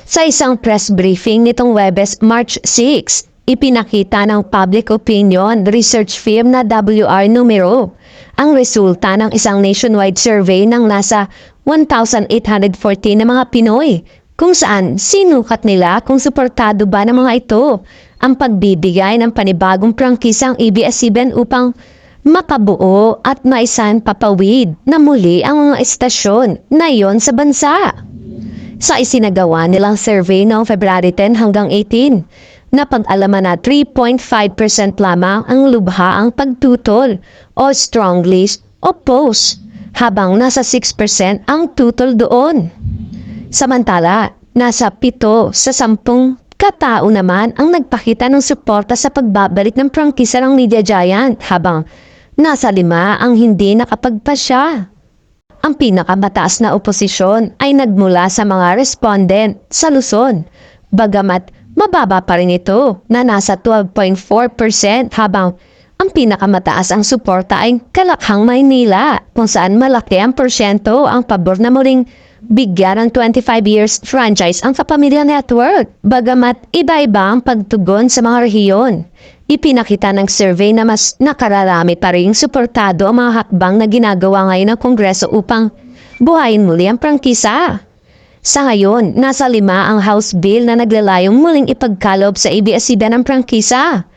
Sa isang press briefing nitong Webes, March 6, ipinakita ng public opinion research firm na WR Numero ang resulta ng isang nationwide survey ng nasa 1,814 na mga Pinoy kung saan sinukat nila kung suportado ba ng mga ito ang pagbibigay ng panibagong prangkisang ABS-CBN upang makabuo at maisan papawid na muli ang mga estasyon na iyon sa bansa. Sa isinagawa nilang survey noong February 10 hanggang 18, napag-alaman na 3.5% lamang ang lubha ang pagtutol o strongly oppose, habang nasa 6% ang tutol doon. Samantala, nasa 7 sa 10 katao naman ang nagpakita ng suporta sa pagbabalik ng prangkisa ng media giant, habang nasa 5 ang hindi nakapagpasya. Ang pinakamataas na oposisyon ay nagmula sa mga respondent sa Luzon, bagamat mababa pa rin ito na nasa 12.4%, habang ang pinakamataas ang suporta ay Kalakhang, Maynila, kung saan malaki ang porsyento ang pabor na muling bigyan ng 25 years franchise ang Kapamilya Network. Bagamat iba-iba ang pagtugon sa mga rehiyon, ipinakita ng survey na mas nakararami pa rin suportado ang mga hakbang na ginagawa ngayon ng Kongreso upang buhayin muli ang prangkisa. Sa ngayon, nasa 5 ang House Bill na naglalayong muling ipagkaloob sa ABS-CBN ang prangkisa.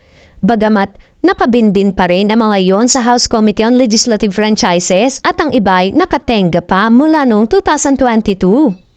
Bagamat nakabinbin pa rin ang mga iyon sa House Committee on Legislative Franchises at ang iba'y nakatenga pa mula noong 2022.